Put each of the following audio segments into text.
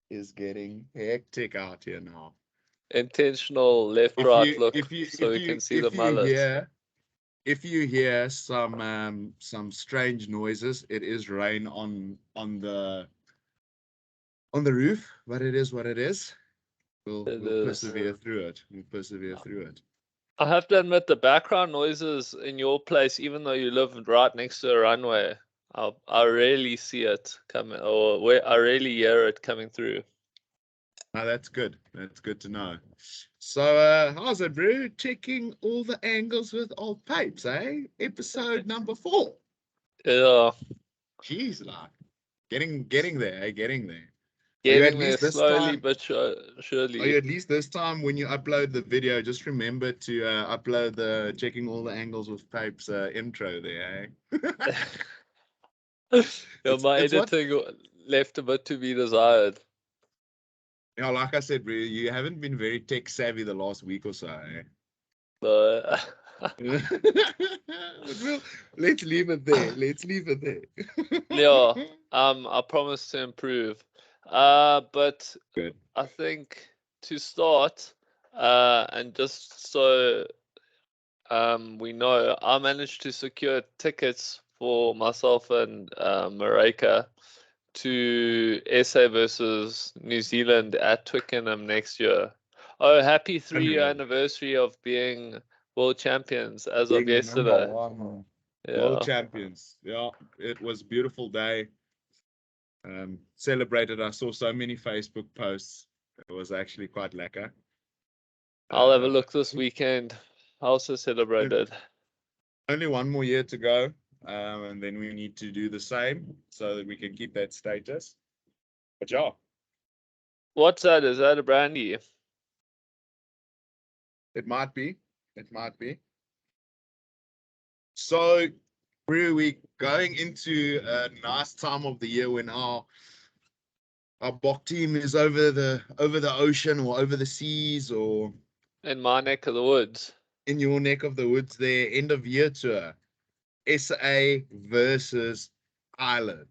is getting hectic out here now. Intentional If left-right you look if you so if we you can see the if you mullet. hear if you hear some strange noises, it is rain on the roof, but it is what it is. It We'll is. persevere through it. We'll persevere through it. I have to admit, the background noises in your place, even though you live right next to a runway, I rarely see it coming, or I rarely hear it coming through. Now that's good. That's good to know. So how's it, bro? Checking all the angles with old pipes, eh? Episode number 4. Yeah, Jeez, like getting there, eh? Getting there. Are you at getting there least this slowly time? but Are you surely. at least this time when you upload the video? Just remember to upload the checking all the angles with pipes intro there, eh? Yeah, my It's what editing left a bit to be desired. like I said, bro. You haven't been very tech savvy the last week or so, eh? So, But let's leave it there. Let's leave it yeah, there. I promise to improve. But Good. I think to start, and just so we know, I managed to secure tickets for myself and Marika to SA versus New Zealand at Twickenham next year. Oh, happy 3-year Unreal. anniversary of being world champions as of Being the number yesterday. one world Yeah. champions. Yeah, it was a beautiful day. Celebrated. I saw so many Facebook posts. It was actually quite lekker. I'll have a Uh, look this weekend. I also celebrated. Only one more year to go, and then we need to do the same so that we can keep that status. But yeah, What's that? Is that a brandy? it might be. It might be. So, we going into a nice time of the year when our BOKKE team is over the ocean or over the seas or In my neck of the woods. in your neck of the woods there, end of year tour. SA versus Ireland.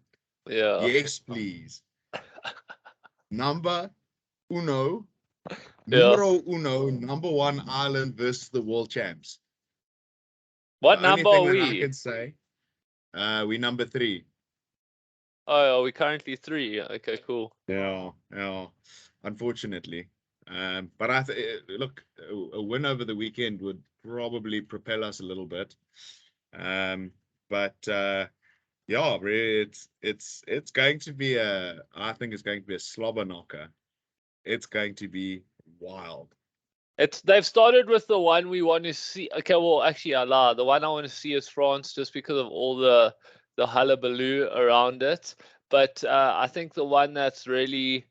Yeah. Yes, please. Number uno, Yeah. numero uno, number one Ireland versus the world champs. What The only number thing are that I we? can say, we number 3. Oh, are we currently 3? Okay, cool. Yeah. Unfortunately, but look, a win over the weekend would probably propel us a little bit. But yeah, really, it's going to be I think it's going to be a slobber knocker. It's going to be wild. They've started with the one we want to see. Okay, well, actually, I lied. The one I want to see is France, just because of all the hullabaloo around it. But I think the one that's really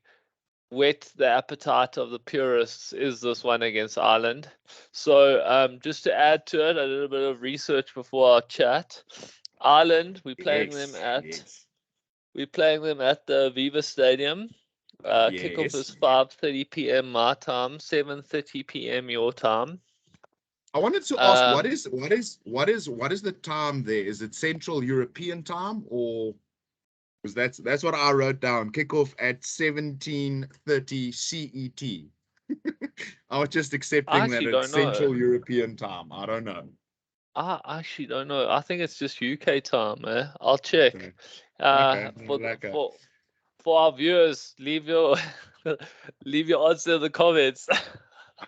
whet the appetite of the purists is this one against Ireland. So just to add to it, a little bit of research before our chat. Ireland, Yes. we're playing them at the Aviva Stadium. Kickoff Yes. is 5:30 p.m. my time, 7:30 p.m. your time. I wanted to ask, Um, what is the time there? Is it Central European time, or because that's what I wrote down. Kickoff at 17:30 CET. I was just I accepting that actually it's don't know. Central European time. I don't know. I actually don't know. I think it's just UK time, eh? I'll check. Okay. Okay. No, For lekker. for our viewers, leave your leave your answer in the comments.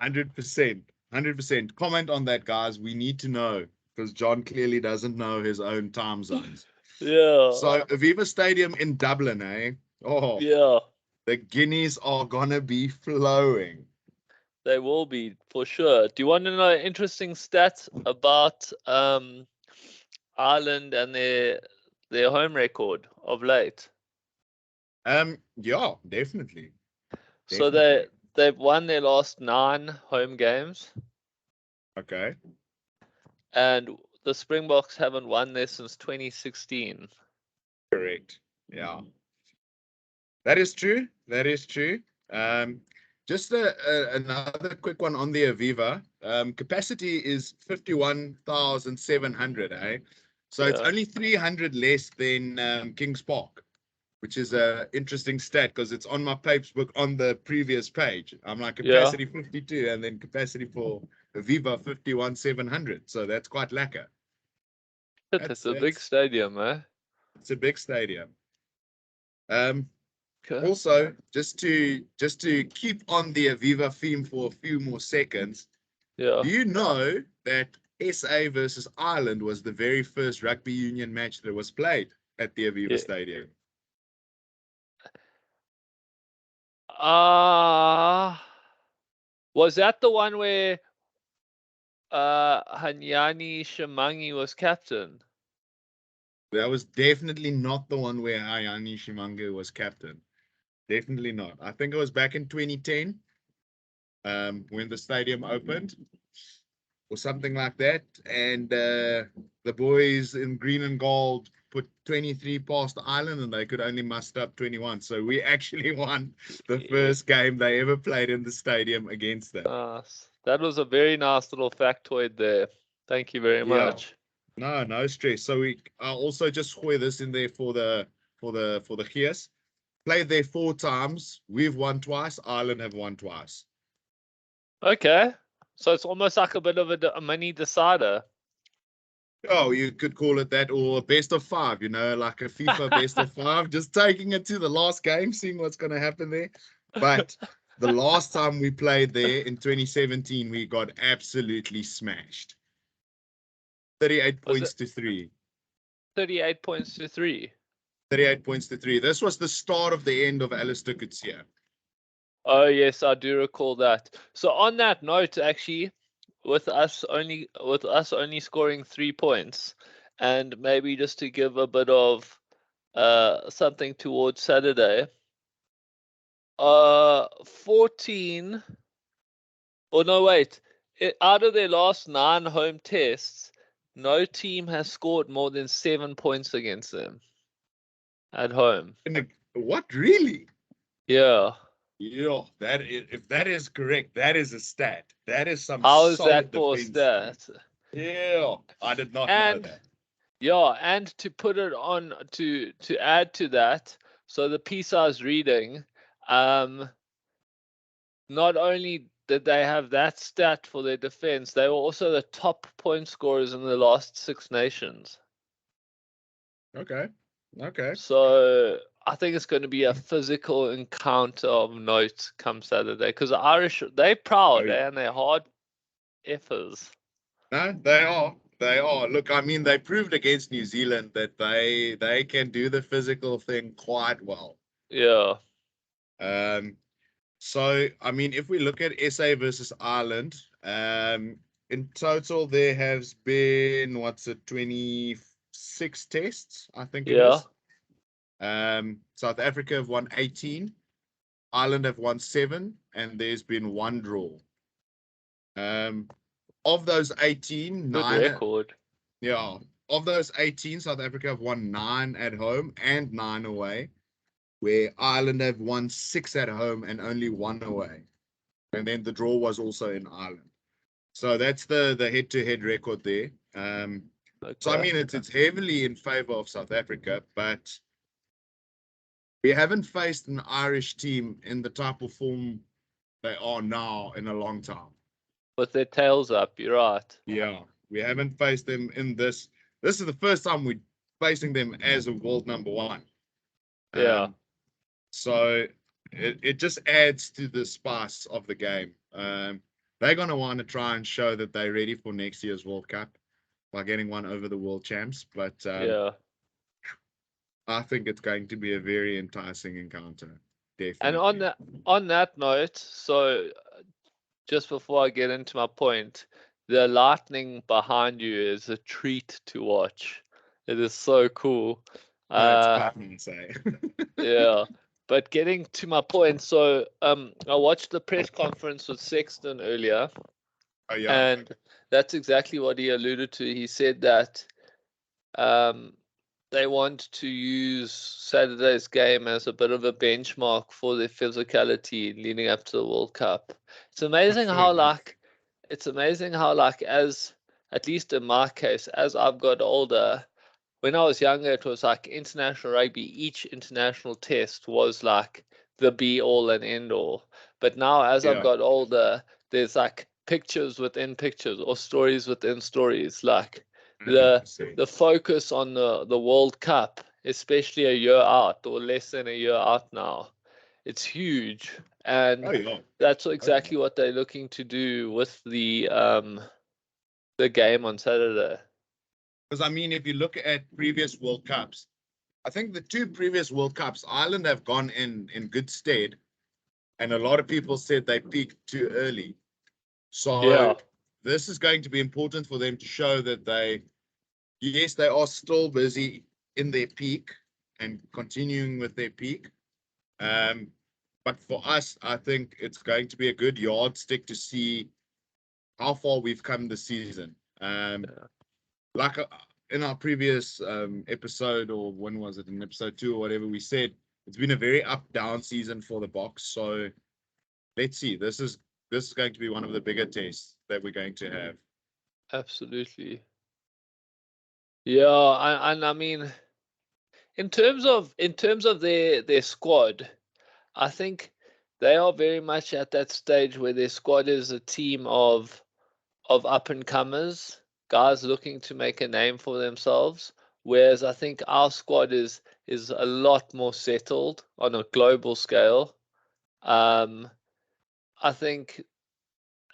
100%. 100%. Comment on that, guys. We need to know because John clearly doesn't know his own time zones. Yeah, So, Aviva Stadium in Dublin, eh? Oh, yeah, the guineas are gonna be flowing. they will be for sure. Do you want to know interesting stats about Ireland and their home record of late? Yeah, definitely. So Definitely. they've won their last 9 home games, Okay. and the Springboks haven't won there since 2016. Correct. Yeah. That is true. That is true. Um, just another quick one on the Aviva. Capacity is 51,700, eh? So it's Yeah. only 300 less than Kings Park, which is a interesting stat because it's on my papers book on the previous page. I'm like Yeah. capacity 52 and then capacity for Aviva 51,700. So that's quite lacquer. That's a big stadium, eh? It's a big stadium. Okay. Also, just to keep on the Aviva theme for a few more seconds, Yeah. do you know that SA versus Ireland was the very first rugby union match that was played at the Aviva Stadium? Was that the one where Hanyani Shimangi was captain? That was definitely not the one where Ayani Shimangu was captain. Definitely not. I think it was back in 2010, when the stadium opened, or something like that. And the boys in green and gold put 23 past Ireland, and they could only muster up 21. So we actually won the first game they ever played in the stadium against them. That was a very nice little factoid there. Thank you very much. No stress. So I'll also just throw this in there for the Gears. Played there 4 times. We've won twice. Ireland have won twice. Okay, so it's almost like a bit of a mini decider. Oh, you could call it that, or a best of 5. You know, like a FIFA best of 5. Just taking it to the last game, seeing what's going to happen there. But the last time we played there in 2017, we got absolutely smashed. 38 points to 3. 38 points to 3. 38 points to 3. This was the start of the end of Alistair Coetzee. Oh yes, I do recall that. So on that note, actually, with us only scoring 3 points, and maybe just to give a bit of something towards Saturday, 14. Oh no, wait. Out of their last 9 home tests, no team has scored more than 7 points against them at home. What, really? Yeah. Yeah, if that is correct, that is a stat. That is some How is solid that for a defense. stat? Yeah, I did not know that. Yeah, and to put it on to add to that, so the piece I was reading, not only did they have that stat for their defense, they were also the top point scorers in the last 6 nations. Okay. So I think it's going to be a physical encounter of note come Saturday, because the Irish, they're proud and they're hard effers. No, they are. They are. Look, I mean, they proved against New Zealand that they can do the physical thing quite well. Yeah. So I mean, if we look at SA versus Ireland, in total there has been 26 tests, I think it is. South Africa have won 18, Ireland have won 7, and there's been 1 draw. Of those 18, Good record. Yeah, of those 18, South Africa have won 9 at home and 9 away, where Ireland have won 6 at home and only 1 away. And then the draw was also in Ireland. So that's the head-to-head record there. So I mean, it's heavily in favor of South Africa, but we haven't faced an Irish team in the type of form they are now in a long time. With their tails up, you're right. Yeah, we haven't faced them in this. This is the first time we're facing them as a world number 1. Yeah. So it just adds to the spice of the game. They're going to want to try and show that they're ready for next year's World Cup by getting one over the world champs. But yeah, I think it's going to be a very enticing encounter. Definitely. And on that note, so just before I get into my point, the lightning behind you is a treat to watch. It is so cool. It's quite insane. Yeah. But getting to my point, so I watched the press conference with Sexton earlier. Oh, yeah. And that's exactly what he alluded to. He said that they want to use Saturday's game as a bit of a benchmark for their physicality leading up to the World Cup. It's amazing how as at least in my case, as I've got older, when I was younger, it was like international rugby. Each international test was like the be all and end all. But now, as I've Yeah, got older, there's like pictures within pictures or stories within stories. Like the 100%. the focus on the World Cup, especially a year out or less than a year out now, it's huge, Oh and yeah. that's Oh, yeah. exactly what they're looking to do with the game on Saturday. Because I mean, if you look at previous World Cups, I think the two previous World Cups, Ireland have gone in good stead, and a lot of people said they peaked too early. So Yeah, this is going to be important for them to show that yes, they are still busy in their peak and continuing with their peak. Um, but for us, I think it's going to be a good yardstick to see how far we've come this season. yeah. Like in our previous episode, or when was it, in episode 2 or whatever, we said it's been a very up-down season for the Boks. So let's see. This is going to be one of the bigger tests that we're going to have. Absolutely. Yeah, and I mean, in terms of their squad, I think they are very much at that stage where their squad is a team of up and comers, guys looking to make a name for themselves. Whereas I think our squad is a lot more settled on a global scale. Um, I think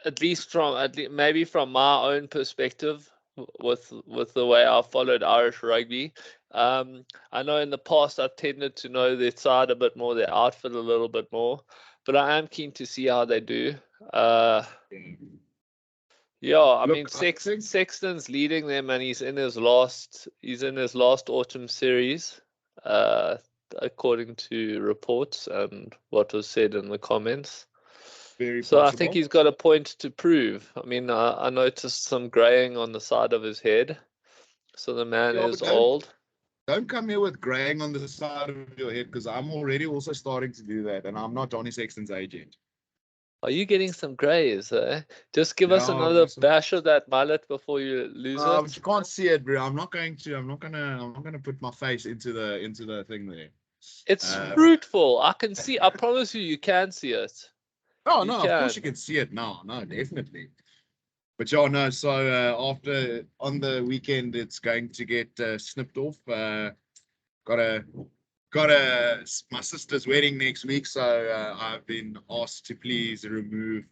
maybe from my own perspective, with the way I followed Irish rugby, I know in the past I've tended to know their side a bit more, their outfit a little bit more, but I am keen to see how they do. Uh, yeah, I mean Look, I think Sexton's leading them, and he's in his last autumn series, uh, according to reports and what was said in the comments. very So I think possible. he's got a point to prove. I mean, I noticed some graying on the side of his head, so the man Yeah, is but don't old. don't come here with graying on the side of your head, because I'm already also starting to do that, and I'm not Johnny Sexton's agent. Are you getting some grays, eh? Just give us Yeah, another bash of that mullet before you lose but it. you can't see it, bro. I'm not gonna put my face into the thing there. It's Um, fruitful. I can see. I promise you, you can see it. oh You no, of course you can. can see it now. No, definitely. But yeah, no. So after on the weekend, it's going to get snipped off. Got a my sister's wedding next week, so I've been asked to please remove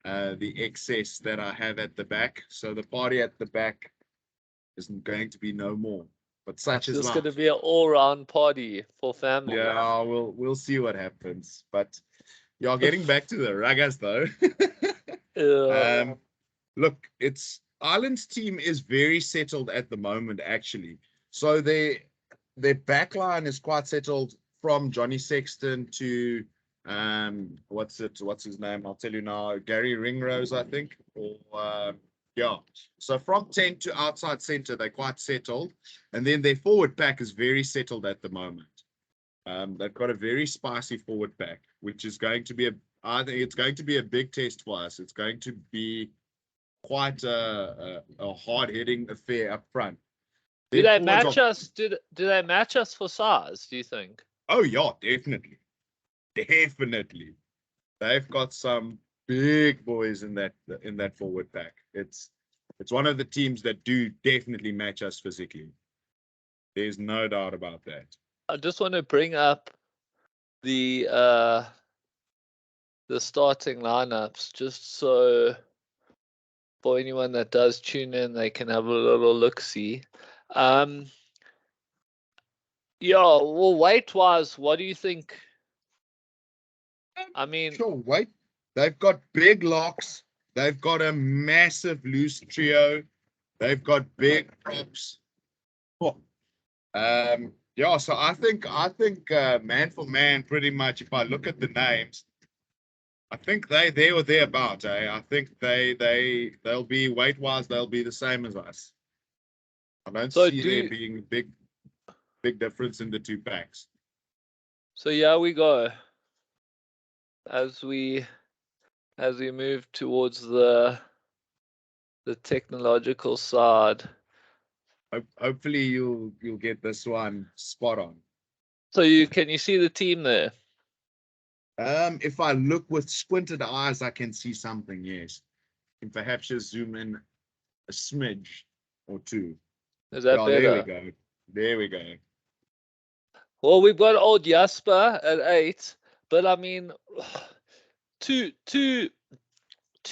the excess that I have at the back. So the party at the back isn't going to be no more. But such It's is just going to life. be an all-round party for family. Yeah, we'll see what happens. But yeah, getting back to the Ragas though. Uh, um, look, it's Ireland's team is very settled at the moment, actually. So their backline is quite settled, from Johnny Sexton to what's his name? I'll tell you now. Gary Ringrose, I think. Or yeah. So from 10 to outside center, they're quite settled. And then their forward pack is very settled at the moment. They've got a very spicy forward pack, which is going to be I think it's going to be a big test for us. It's going to be quite a hard-hitting affair up front. do Their they forwards match are, us? Do they match us for size? Do you think? oh yeah, definitely, definitely. They've got some big boys in that forward pack. It's one of the teams that do definitely match us physically. There's no doubt about that. I just want to bring up the uh the starting lineups, just so for anyone that does tune in, they can have a little look see. Um, yeah, well, weight wise, what do you think? I mean, Sure, wait. They've got big locks. They've got a massive loose trio. They've got big props. Oh, yeah, so I think man for man, pretty much. If I look at the names, I think they there or thereabout. I think they'll be weight wise, they'll be the same as us. I don't so see there do being big difference in the two packs. so. Yeah, we go as we move towards the technological side. Hopefully you'll get this one spot on. So can you see the team there? If I look with squinted eyes, I can see something. Yes, and perhaps just zoom in a smidge or two. Is that Yeah, there we better? go. There we go. Well, we've got old Jasper at 8, but I mean, two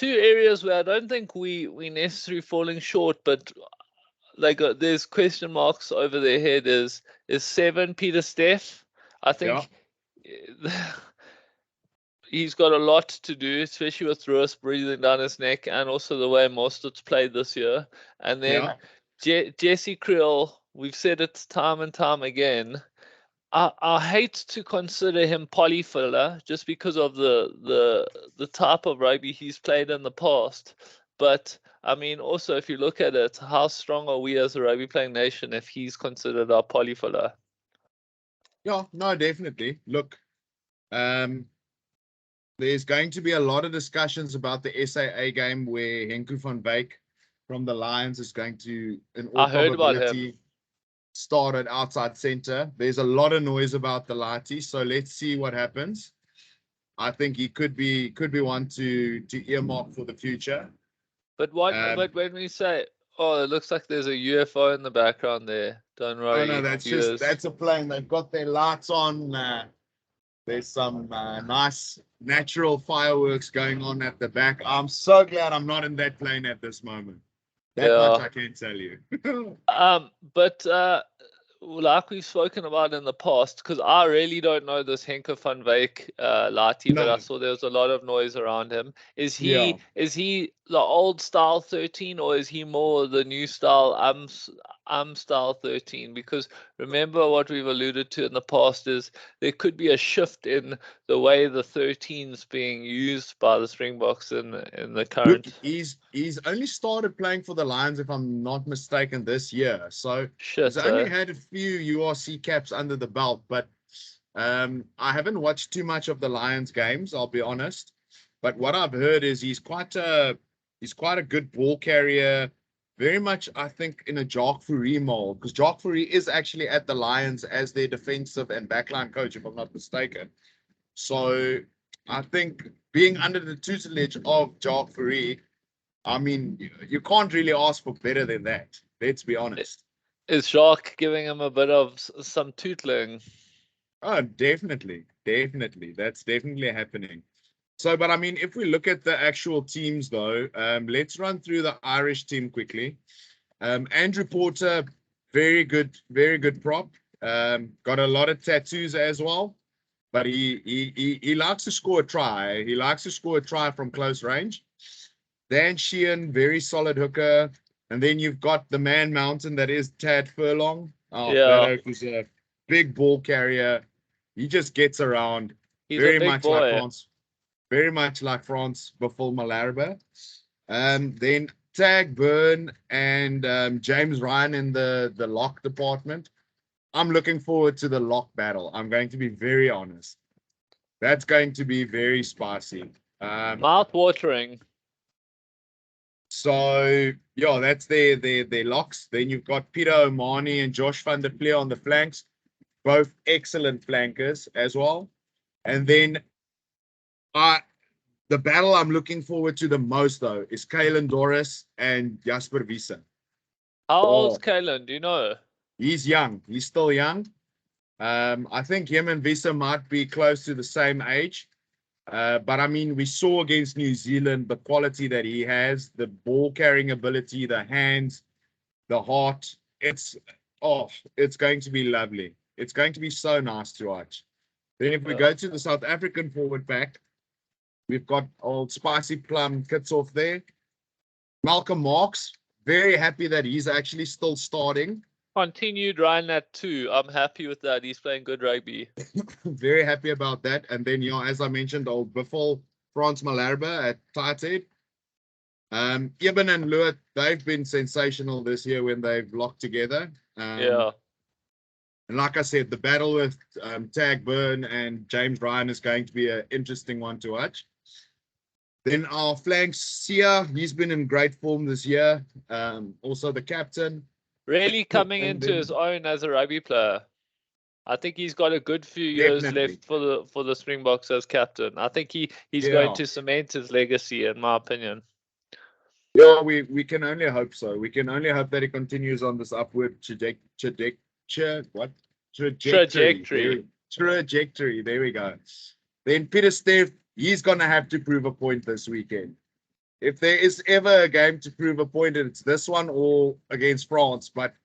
areas where I don't think we necessarily falling short, but like there's question marks over their head. Is 7 Peter Steph? I think he's got a lot to do, especially with Russ breathing down his neck, and also the way Mostert's played this year. And then Jesse Krill, we've said it time and time again. I hate to consider him polyfiller just because of the type of rugby he's played in the past. But I mean, also if you look at it, how strong are we as a rugby playing nation if he's considered our polyfiller? Yeah, no, definitely. Look, there's going to be a lot of discussions about the SAA game where Henku van Wyk from the Lions is going to, in all I heard about him. probability, start at outside center. There's a lot of noise about the Lighty, so let's see what happens. I think he could be one to earmark for the future. But but when we say, oh, it looks like there's a UFO in the background there. Don't worry. Oh no, that's a plane. They've got their lights on. There's some nice natural fireworks going on at the back. I'm so glad I'm not in that plane at this moment. That much I can tell you. But like we've spoken about in the past, because I really don't know this Henko van Wyk Lighty, but I saw there was a lot of noise around him. Is he the old style 13, or is he more the new style style 13? Because remember what we've alluded to in the past is there could be a shift in the way the 13's being used by the Springboks in the current. Look, he's only started playing for the Lions, if I'm not mistaken, this year. So he's only had a few URC caps under the belt, but I haven't watched too much of the Lions games, I'll be honest. But what I've heard is he's quite a good ball carrier, very much, I think, in a Jacques Fourie mold, because Jacques Fourie is actually at the Lions as their defensive and backline coach, if I'm not mistaken. So I think being under the tutelage of Jacques Fourie, I mean, you can't really ask for better than that. Let's be honest. Is Jacques giving him a bit of some tootling? Oh, definitely. That's definitely happening. So, but I mean, if we look at the actual teams, though, let's run through the Irish team quickly. Andrew Porter, very good prop. Got a lot of tattoos as well, but he likes to score a try. He likes to score a try from close range. Dan Sheehan, very solid hooker. And then you've got the man mountain that is Tad Furlong. That is a big ball carrier. He just gets around. He's very much boy. Like France. Very much like France before Malherbe. Then Tag Byrne and James Ryan in the lock department. I'm looking forward to the lock battle. I'm going to be very honest. That's going to be very spicy. Mouth-watering. So, yeah, that's their locks. Then you've got Peter O'Mahony and Josh van der Plee on the flanks. Both excellent flankers as well. And then the battle I'm looking forward to the most, though, is Kalen Doris and Jasper Wiese. How old's Kalen? Do you know? He's young. He's still young. I think him and Wiese might be close to the same age. But I mean, we saw against New Zealand the quality that he has, the ball carrying ability, the hands, the heart. It's going to be lovely. It's going to be so nice to watch. Then if we go to the South African forward pack, we've got old Spicy Plum Kitsoff there. Malcolm Marx, very happy that he's actually still starting. Continued Ryan at 2. I'm happy with that. He's playing good rugby. Very happy about that. And then, as I mentioned, old Biffle, Frans Malherbe at tight head. Eben and Lewitt, they've been sensational this year when they've locked together. And like I said, the battle with Tag Byrne and James Ryan is going to be an interesting one to watch. Then our flanks, Sia, he's been in great form this year. Also the captain. really coming And into then his own as a rugby player. I think he's got a good few years definitely, left for the Springboks as captain. I think he's going yeah, to cement his legacy, in my opinion. yeah, we can only hope so. We can only hope that he continues on this upward trajectory. Trajectory. Trajectory. There we go. Then Peter Steph, he's gonna have to prove a point this weekend. If there is ever a game to prove a point, it's this one or against France. But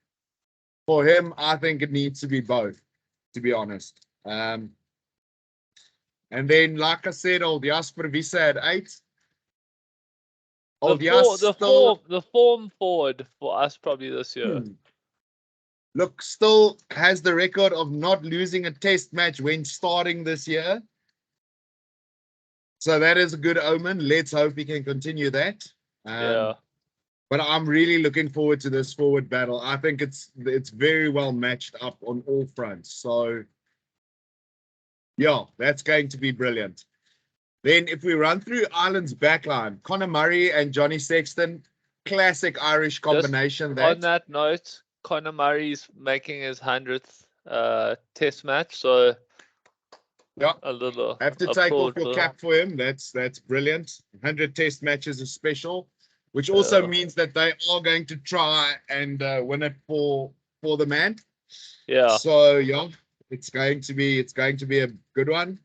for him, I think it needs to be both, to be honest. And then, like I said, old Jasper Wiese at 8. Old Jas still, The form forward for us probably this year. look, still has the record of not losing a test match when starting this year. So that is a good omen. Let's hope he can continue that. Yeah. But I'm really looking forward to this forward battle. I think it's very well matched up on all fronts. So, yeah, that's going to be brilliant. Then if we run through Ireland's backline, Conor Murray and Johnny Sexton, classic Irish combination. On that note, Conor Murray's making his 100th test match. So, yeah, a little have to take off your cap for him. That's brilliant. 100 test matches is special, which also means that they are going to try and win it for the man. Yeah. So yeah, it's going to be a good one.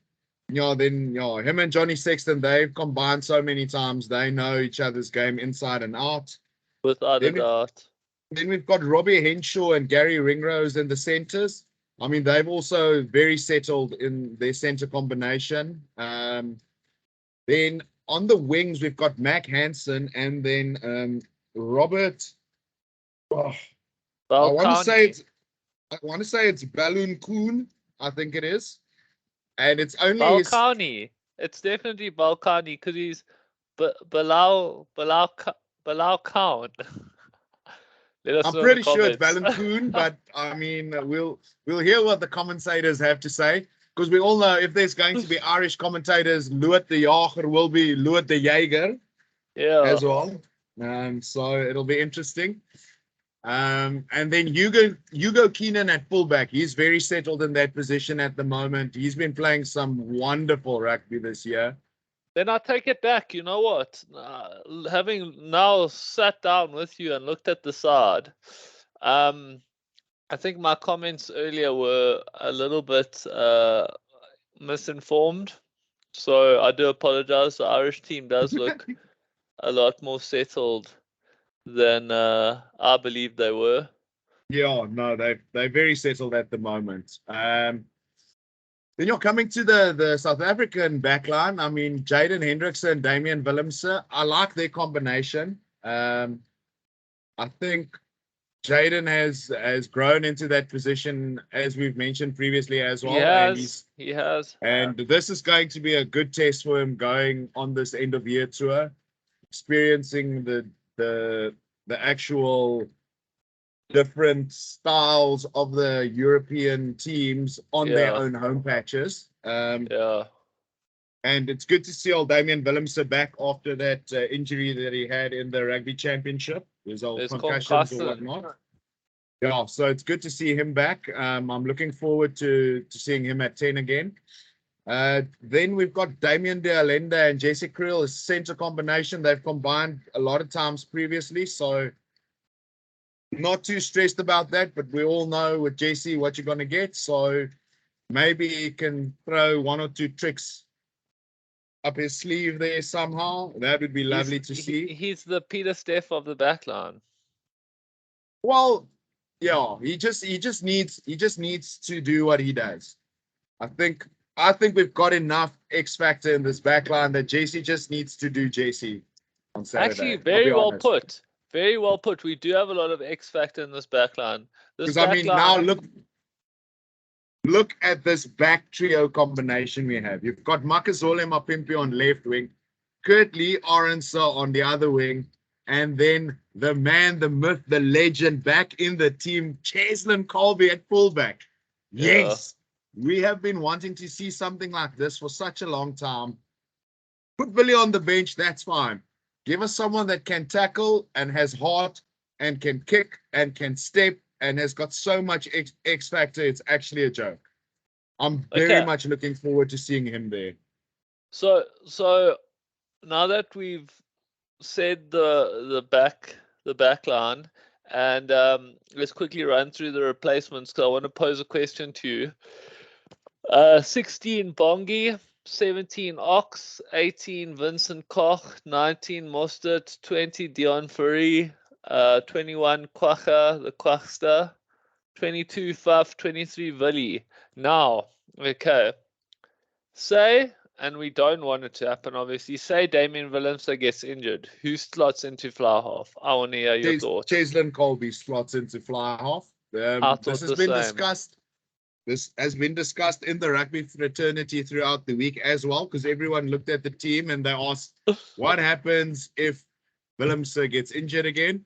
Then him and Johnny Sexton, they've combined so many times. They know each other's game inside and out. Without a doubt. Then we've got Robbie Henshaw and Gary Ringrose in the centers. I mean, they've also very settled in their center combination. Then on the wings, we've got Mac Hansen and then Robert. Oh, I want to say it's Balloon Kuhn. I think it is, and it's only Balkani. It's definitely Balkani because he's Bilal Khan. I'm pretty sure it's Balloon Kuhn, but I mean, we'll hear what the commentators have to say, because we all know if there's going to be Irish commentators, Louis de Jager will be Louis de Jager as well. So it'll be interesting. And then Hugo Keenan at fullback. He's very settled in that position at the moment. He's been playing some wonderful rugby this year. Then I take it back. You know what? Having now sat down with you and looked at the side, I think my comments earlier were a little bit misinformed. So I do apologize. The Irish team does look a lot more settled than I believe they were. Yeah, no, they're very settled at the moment. Then you're coming to the South African backline. I mean, Jaden Hendrickson and Damian Willemse, I like their combination. I think Jaden has grown into that position, as we've mentioned previously as well. He has. And this is going to be a good test for him going on this end of year tour, experiencing the actual different styles of the European teams on their own home patches. And it's good to see old Damian Willemse back after that injury that he had in the rugby championship. His old concussions or whatnot. Yeah, so it's good to see him back. I'm looking forward to seeing him at 10 again. Then we've got Damien de Allende and Jesse Kriel as center combination. They've combined a lot of times previously, so not too stressed about that, but we all know with JC what you're going to get. So maybe he can throw one or two tricks up his sleeve there somehow. That would be lovely to see. He's the Peter Steph of the backline. Well, yeah, he just needs to do what he does. I think we've got enough X factor in this backline that JC just needs to do JC on Saturday. Actually, very well put. Very well put. We do have a lot of X factor in this backline. Because I mean, now look at this back trio combination we have. You've got Makazole Mapimpi on left wing, Kurt Lee Orensa on the other wing, and then the man, the myth, the legend back in the team, Cheslin Kolbe at fullback. Yes, we have been wanting to see something like this for such a long time. Put Billy on the bench, that's fine. Give us someone that can tackle and has heart and can kick and can step and has got so much X factor. It's actually a joke. I'm very Okay. much looking forward to seeing him there. So now that we've said the back line, and let's quickly run through the replacements because I want to pose a question to you. 16 Bongi, 17 Ox, 18 Vincent Koch, 19 Mostert, 20 Dion Fourie, 21 Quacha, the Quachster, 22 Faf, 23 Villy. Now, okay, say, and we don't want it to happen, obviously, say Damien Willemse gets injured. Who slots into fly half? I want to hear your thoughts. Cheslin Kolbe slots into fly half. I thought This has the been same. discussed. This has been discussed in the rugby fraternity throughout the week as well, because everyone looked at the team and they asked, what happens if Willemse gets injured again?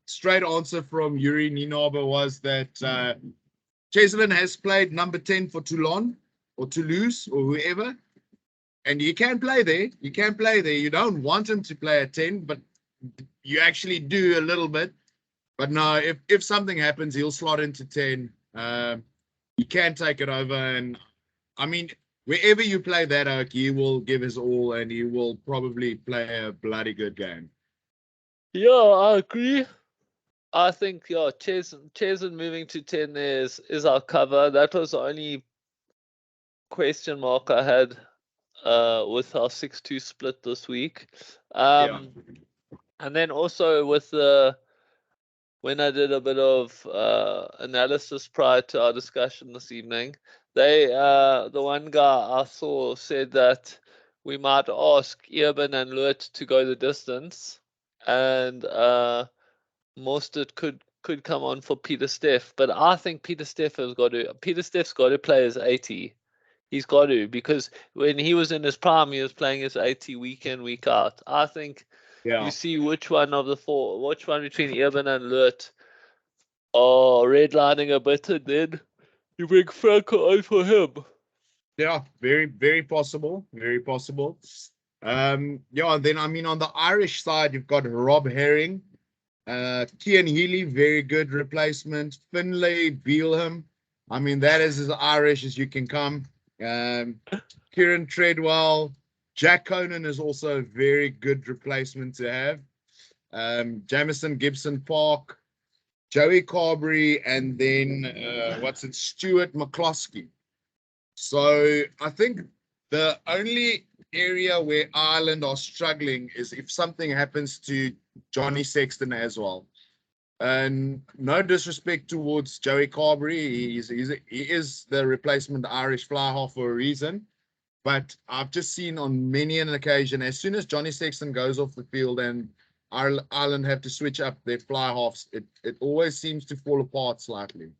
Straight answer from Yuri Ninaber was that Cheslin has played number 10 for Toulon or Toulouse or whoever, and you can play there. You can play there. You don't want him to play at 10, but you actually do a little bit. But no, if something happens, he'll slot into 10. He can take it over, and I mean, wherever you play that oak, he will give his all, and he will probably play a bloody good game. Yeah, I agree. I think Cheslin moving to 10 is our cover. That was the only question mark I had with our 6-2 split this week. And then also with when I did a bit of analysis prior to our discussion this evening, the one guy I saw said that we might ask Eben and Luet to go the distance, and Mostert could come on for Peter Steff, but I think Peter Steff's got to play his 80. He's got to, because when he was in his prime, he was playing his 80 week in, week out. I think you see which one between Eben and Luet are redlining a bit, and then you bring Franco on for him. Yeah, very, very possible. Very possible. And then I mean, on the Irish side, you've got Rob Herring, Cian Healy, very good replacement. Finlay, Beelham. I mean, that is as Irish as you can come. Kieran Treadwell, Jack Conan is also a very good replacement to have. Jamison Gibson Park, Joey Carberry, and then Stuart McCloskey. So I think the only area where Ireland are struggling is if something happens to Johnny Sexton as well. And no disrespect towards Joey Carberry, he is the replacement Irish fly half for a reason. But I've just seen on many an occasion, as soon as Johnny Sexton goes off the field and Ireland have to switch up their fly halves, it always seems to fall apart slightly.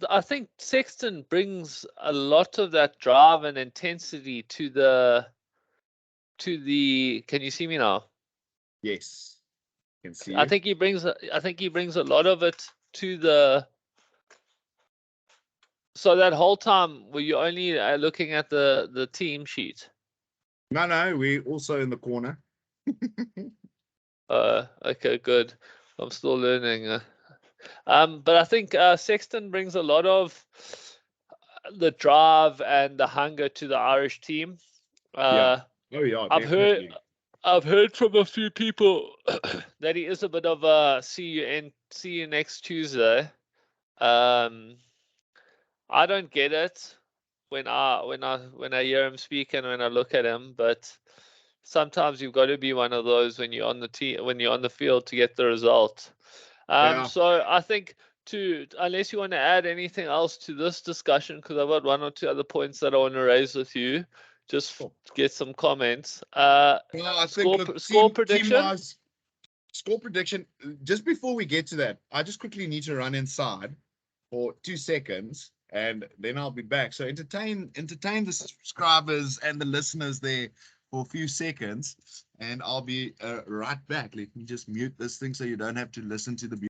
I think Sexton brings a lot of that drive and intensity to the. Can you see me now? Yes, I can see. I think he brings a lot of it to the. So that whole time, were you only looking at the team sheet? No, we're also in the corner. Okay, good. I'm still learning. But I think Sexton brings a lot of the drive and the hunger to the Irish team. Yeah. Oh yeah, definitely. I've heard from a few people that he is a bit of a see you next Tuesday. I don't get it when I hear him speak and when I look at him, but sometimes you've got to be one of those when you're on the field to get the result. So I think unless you want to add anything else to this discussion, because I've got one or two other points that I want to raise with you, just get some comments. I think Score prediction. Score prediction. Just before we get to that, I just quickly need to run inside for 2 seconds, and then I'll be back. So entertain the subscribers and the listeners there for a few seconds, and I'll be right back. Let me just mute this thing so you don't have to listen to the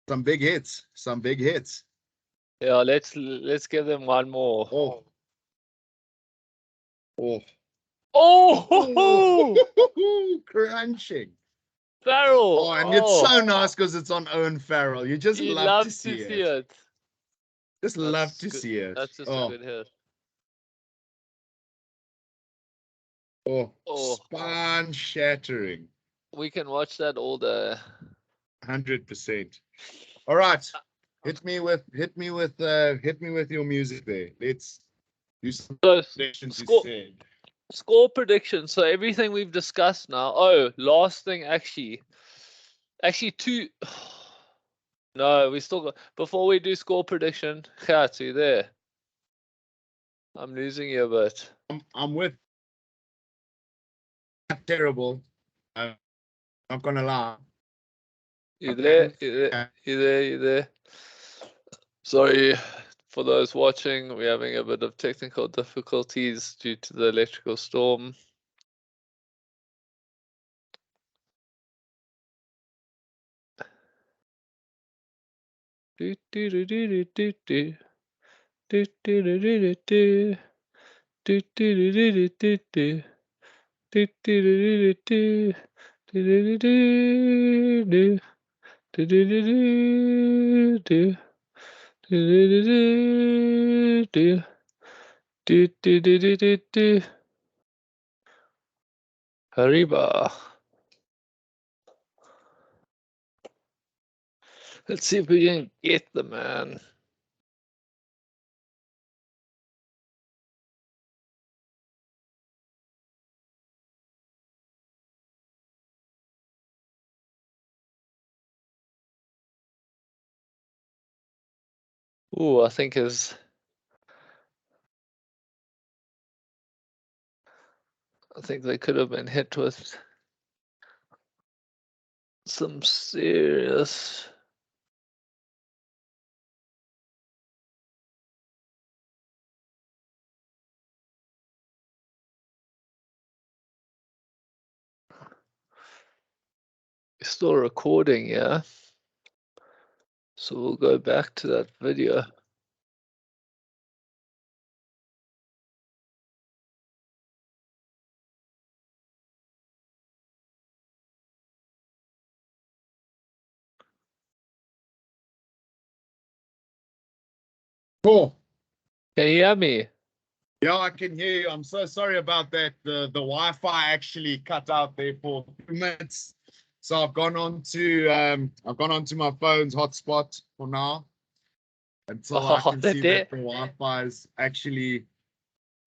Some big hits. Some big hits. Yeah, let's give them one more. Oh. Oh. Oh, Crunching. Farrell. Oh, and it's so nice because it's on Owen Farrell. You just You love to love see to see it. it. Just love to see it. That's just a Oh, good hit. oh, Oh, spine shattering. we can watch that all day. 100%. All right. Hit me with your music there. Let's do some So predictions you score said. prediction. So everything we've discussed now. Oh, last thing actually two. No, we still got before we do score prediction. Gert, you there? I'm losing you a bit. I'm with terrible. I'm not gonna lie. You there? You there? Sorry for those watching. We're having a bit of technical difficulties due to the electrical storm. Do do do do do do do do do do do do do do do do. Do do do do do do do do do do do do do do do do. Arriba. Let's see if we can get the man. Ooh, I think they could have been hit with some serious. Still recording, yeah. So we'll go back to that video. Cool. Can you hear me? Yeah, I can hear you. I'm so sorry about that. The Wi-Fi actually cut out there for 2 minutes. So I've gone on to my phone's hotspot for now until I can see that the Wi-Fi's actually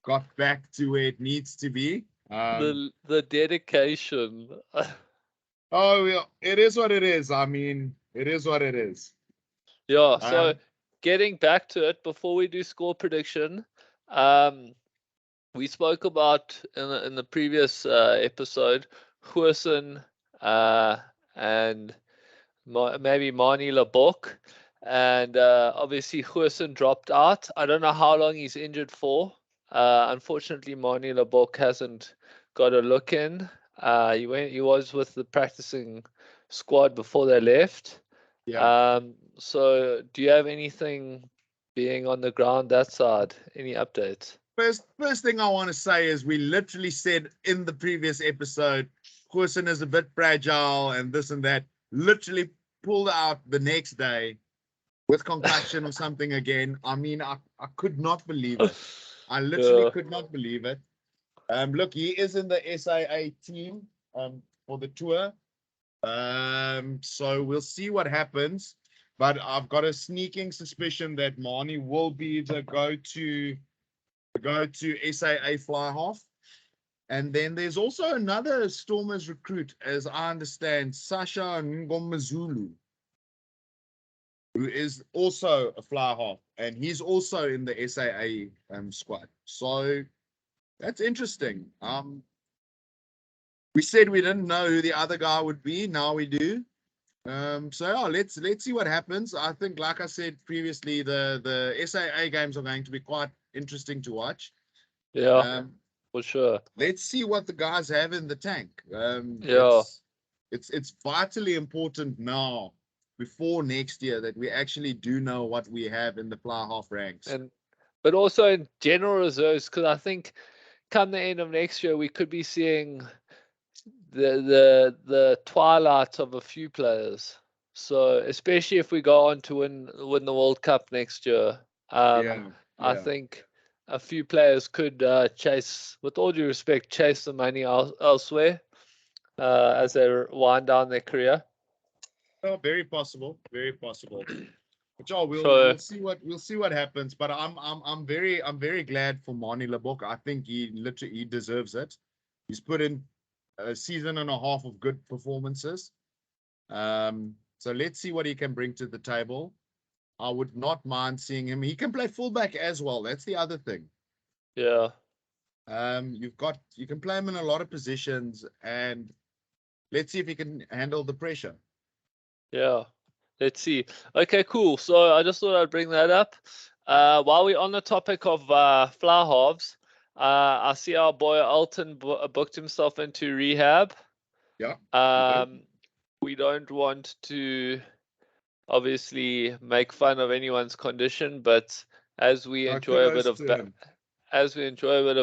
got back to where it needs to be. The dedication. Oh yeah, it is what it is. I mean, it is what it is. Yeah, so getting back to it before we do score prediction, we spoke about in the previous episode, Goosen and maybe Manie Lebok, and obviously Goosen dropped out. I don't know how long he's injured for. Unfortunately, Manie Lebok hasn't got a look in. He was with the practicing squad before they left. Yeah. So do you have anything being on the ground that side? Any updates? First thing I want to say is we literally said in the previous episode, Goosen is a bit fragile and this and that. Literally pulled out the next day with concussion or something again. I mean, I could not believe it. I literally could not believe it. Look, he is in the SIA team for the tour. So we'll see what happens. But I've got a sneaking suspicion that Manie will be the go-to SIA fly half. And then there's also another Stormers recruit, as I understand, Sasha Ngomazulu, who is also a fly half, and he's also in the SIA squad. So that's interesting. We said we didn't know who the other guy would be. Now we do. So yeah, let's see what happens. I think, like I said previously, the SIA games are going to be quite interesting to watch. Yeah, for sure. Let's see what the guys have in the tank. Yeah. It's vitally important now before next year that we actually do know what we have in the fly half ranks. But also in general reserves, because I think come the end of next year, we could be seeing the twilight of a few players. So especially if we go on to win the World Cup next year, I think a few players could chase, with all due respect, chase the money elsewhere as they wind down their career. Oh, very possible, very possible. But yeah, we'll So see what happens. But I'm very glad for Manie Libbok. I think he deserves it. He's put in a season and a half of good performances. So let's see what he can bring to the table. I would not mind seeing him. He can play fullback as well. That's the other thing. yeah, You can play him in a lot of positions, and let's see if he can handle the pressure. yeah. Let's see. Okay, cool. So I just thought I'd bring that up. While we're on the topic of fly halves, I see our boy Alton booked himself into rehab. Yeah. We don't want to obviously make fun of anyone's condition, but as we enjoy a bit of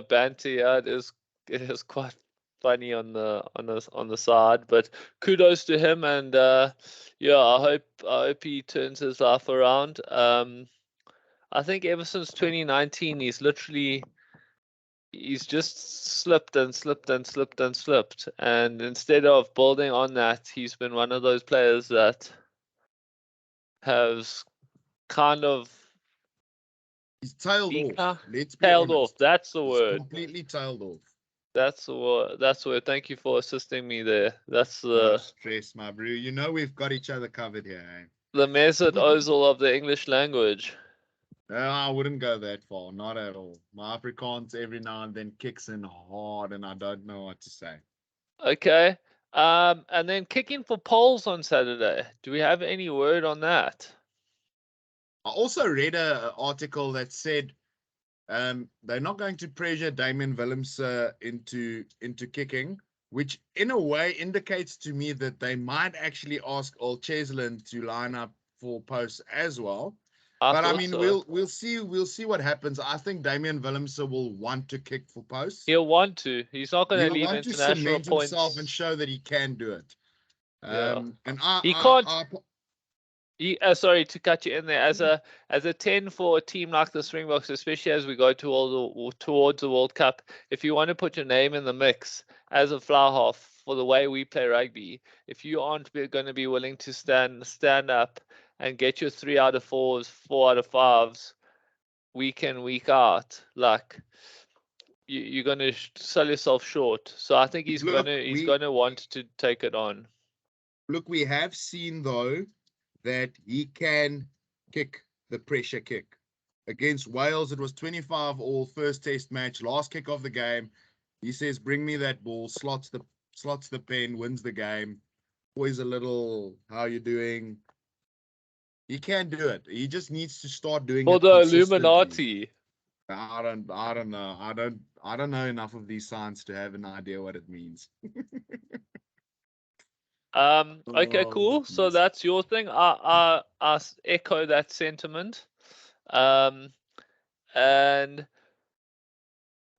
banter, yeah, it is quite funny on the side. But kudos to him, and yeah, I hope he turns his life around. I think ever since 2019, he's just slipped and slipped and slipped and slipped, and instead of building on that, he's been one of those players that has kind of He's tailed off. Let's be tailed honest. off. That's the He's word. completely tailed off. That's the word. That's the word. Thank you for assisting me there. That's No the stress, my bro. You know we've got each other covered here. Eh? the Mesut Ozil of the English language. No, I wouldn't go that far. Not at all. My Afrikaans every now and then kicks in hard, and I don't know what to say. Okay. And then kicking for poles on Saturday. Do we have any word on that? I also read an article that said they're not going to pressure Damian Willems into kicking, which in a way indicates to me that they might actually ask Old Cheslin to line up for posts as well. But I mean, so. we'll see what happens. I think Damian Willems will want to kick for posts. He'll want to. He's not going to leave want to international cement points. himself and show that he can do it. Yeah. And he can't. Sorry to cut you in there. As a 10 for a team like the Springboks, especially as we go towards the World Cup, if you want to put your name in the mix as a fly half for the way we play rugby, if you aren't going to be willing to stand up and get your 3 out of 4s, 4 out of 5s, week in, week out, like you're going to sell yourself short. So I think he's going to want to take it on. Look, we have seen though that he can kick the pressure kick. Against Wales, it was 25-all first test match, last kick of the game. He says, "Bring me that ball," slots the pen, wins the game. Always a little, "How you doing?" He can do it. He just needs to start doing for it the consistently. Illuminati. I don't know. I don't know enough of these signs to have an idea what it means. Okay, cool. So that's your thing. I echo that sentiment. And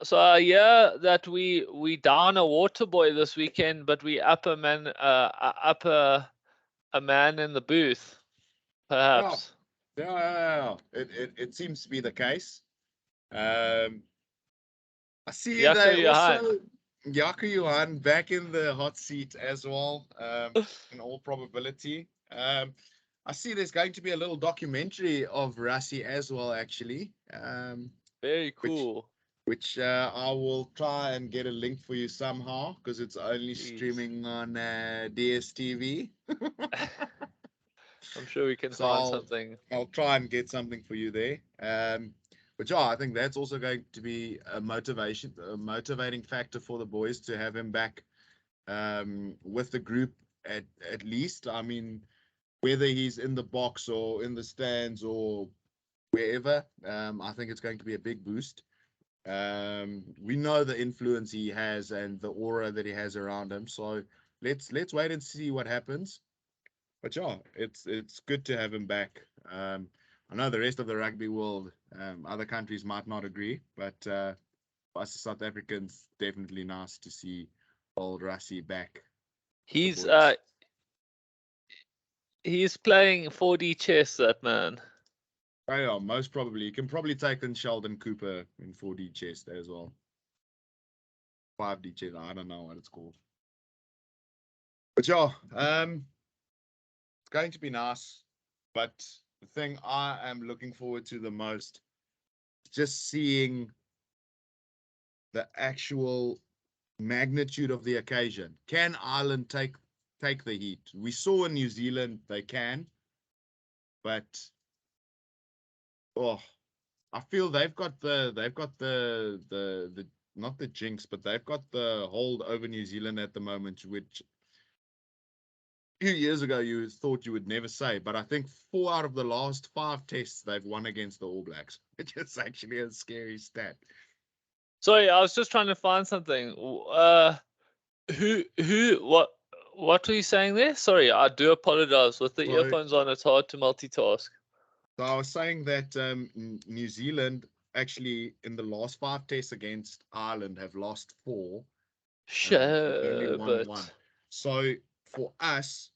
so I hear that we down a water boy this weekend, but we up a man in the booth, perhaps. Yeah. It seems to be the case. I see Jaco they Johan. also Jaco Johan back in the hot seat as well, in all probability. I see there's going to be a little documentary of Rassie as well, actually. Very cool. Which I will try and get a link for you somehow, because it's only streaming on DSTV. I'm sure we can find something. I'll try and get something for you there. But yeah, I think that's also going to be a motivating factor for the boys to have him back with the group at least. I mean, whether he's in the box or in the stands or wherever, I think it's going to be a big boost. We know the influence he has and the aura that he has around him. So let's wait and see what happens. But yeah, it's good to have him back. I know the rest of the rugby world, other countries might not agree, but for us South Africans, definitely nice to see old Rassie back. The He's boys. he's playing 4D chess, that man. Oh yeah, most probably. You can probably take in Sheldon Cooper in 4D chess as well. 5D chess, I don't know what it's called. But yeah, it's going to be nice. But the thing I am looking forward to the most is just seeing the actual magnitude of the occasion. Can Ireland take the heat? We saw in New Zealand they can, but oh, I feel they've got the not the jinx, but they've got the hold over New Zealand at the moment, which a few years ago you thought you would never say. But I think 4 out of the last 5 tests they've won against the All Blacks, which is actually a scary stat. Sorry, I was just trying to find something. What were you saying there? Sorry, I do apologize. With the So, earphones on, it's hard to multitask. so I was saying that New Zealand actually in the last 5 tests against Ireland have lost 4. And only won 1. Sherbet. So for us,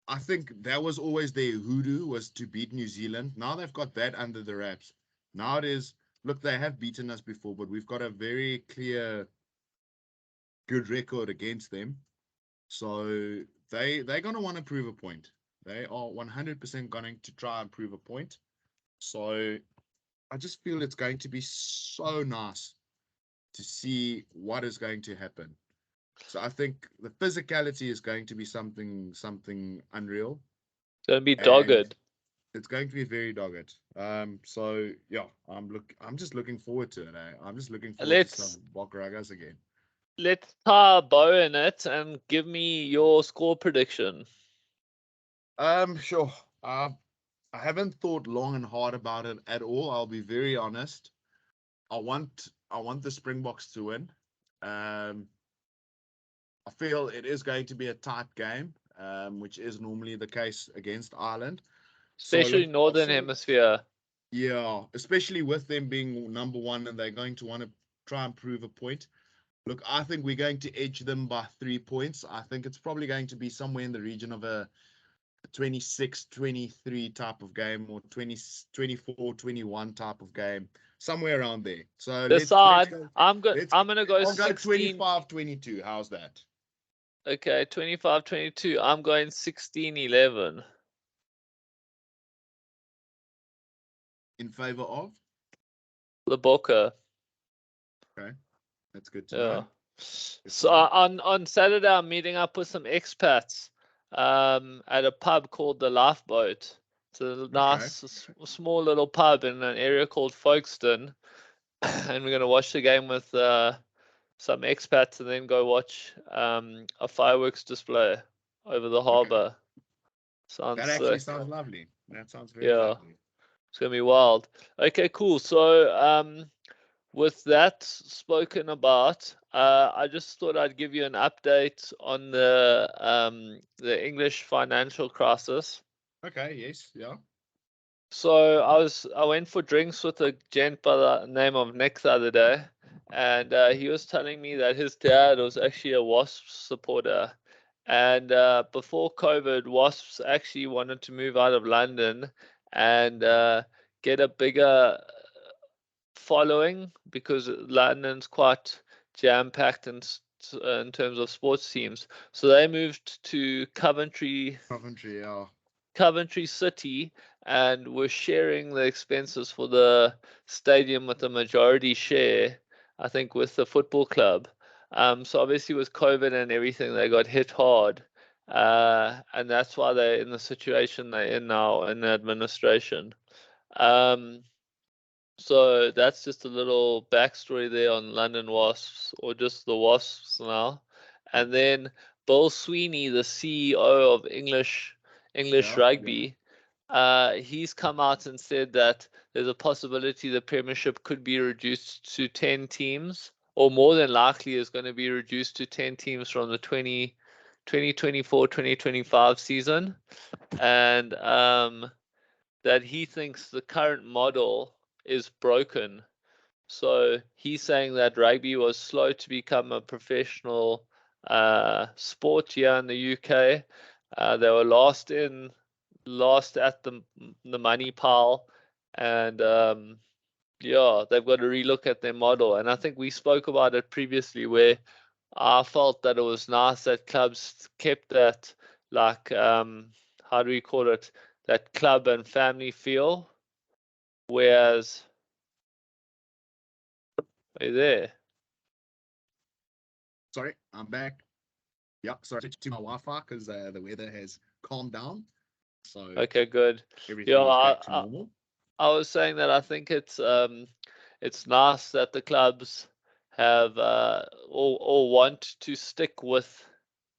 I think that was always their hoodoo, was to beat New Zealand. Now they've got that under the wraps. Now it is, look, they have beaten us before, but we've got a very clear, good record against them. So they're going to want to prove a point. They are 100% going to try and prove a point. So I just feel it's going to be so nice to see what is going to happen. So I think the physicality is going to be something unreal. It's gonna be And dogged. it's going to be very dogged. So yeah, I'm just looking forward to it. I'm just looking forward to some BOKKE Ragas again. Let's tie a bow in it and give me your score prediction. Sure. I haven't thought long and hard about it at all. I'll be very honest. I want the Springboks to win. I feel it is going to be a tight game, which is normally the case against Ireland. Especially Northern Hemisphere. Yeah, especially with them being number 1 and they're going to want to try and prove a point. Look, I think we're going to edge them by 3 points. I think it's probably going to be somewhere in the region of a 26-23 type of game, or 24-21 type of game, somewhere around there. So Decide. I'm go, gonna go I'll go 16. 25-22. How's that? Okay, 25-22. I'm going 16-11. In favor of? The BOKKE. Okay, that's good to Yeah. know. So on Saturday, I'm meeting up with some expats at a pub called the Lifeboat. It's a nice, small little pub in an area called Folkestone, and we're gonna watch the game with some expats, and then go watch a fireworks display over the harbour. Sounds that actually sick. sounds lovely. That sounds very Yeah, lovely. it's gonna be wild. Okay, cool. So with that spoken about, I just thought I'd give you an update on the English financial crisis. Okay, yes, yeah. So I went for drinks with a gent by the name of Nick the other day, and he was telling me that his dad was actually a Wasps supporter, and before COVID, Wasps actually wanted to move out of London and get a bigger following, because London's quite jam-packed in terms of sports teams. So they moved to Coventry City, and were sharing the expenses for the stadium with a majority share, I think, with the football club. So obviously with COVID and everything, they got hit hard. And that's why they're in the situation they're in now in the administration. So that's just a little backstory there on London Wasps, or just the Wasps now. And then Bill Sweeney, the CEO of English Rugby, he's come out and said that there's a possibility the Premiership could be reduced to 10 teams, or more than likely is going to be reduced to 10 teams from the 2024-2025 season, and that he thinks the current model is broken. So he's saying that rugby was slow to become a professional sport here in the UK. They were last at the money pile, and yeah, they've got to relook at their model. And I think we spoke about it previously, where I felt that it was nice that clubs kept that, like, how do we call it, that club and family feel, whereas, are you there? Sorry, I'm back. Yeah, sorry, switched to my Wi-Fi because the weather has calmed down. So Okay, good. everything Yeah, is back to normal. I was saying that I think it's nice that the clubs have all want to stick with.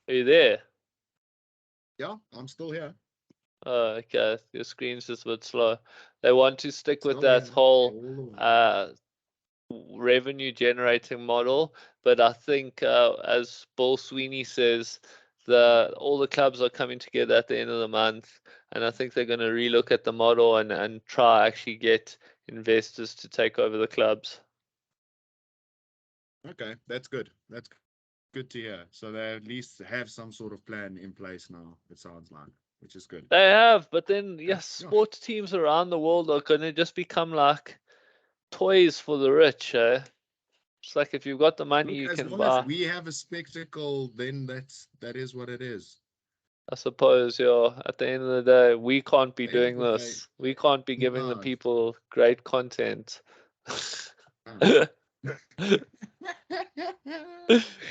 Are you there? Yeah, I'm still here. Oh, okay. Your screen's just a bit slow. They want to stick with Still that here. whole All the way. revenue generating model, but I think as Paul Sweeney says, all the clubs are coming together at the end of the month, and I think they're going to relook at the model and try actually get investors to take over the clubs. Okay, that's good. That's good to hear. So they at least have some sort of plan in place now, it sounds like, which is good. They have, but then yes, Yeah. sports teams around the world are going to just become like toys for the rich. It's like if you've got the money, Look, you as can long buy. as we have a spectacle, then that is what it is. I suppose, yeah, at the end of the day, we can't be At the end of doing the this. We can't be day, giving the no. people great content. No.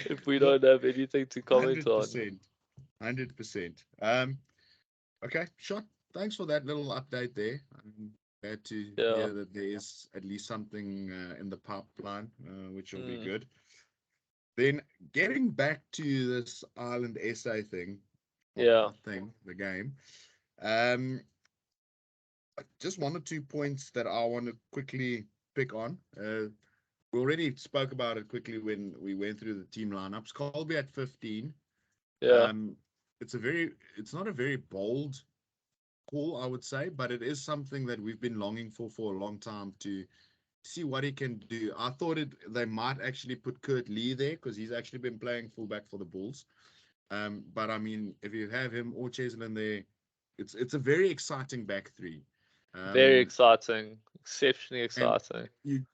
If we don't have anything to comment on. 100%. 100%. Okay, sure. Thanks for that little update there. I'm glad to hear that there is at least something in the pipeline, which will be good. Then getting back to this Ireland SA thing, the game. Just 1 or 2 points that I want to quickly pick on. We already spoke about it quickly when we went through the team lineups. Kolbe at 15. Yeah. It's not a very bold call, I would say, but it is something that we've been longing for a long time to see what he can do. I thought they might actually put Gert there because he's actually been playing fullback for the Bulls. But I mean, if you have him or Cheslin there, it's a very exciting back three. Very exciting, exceptionally exciting. You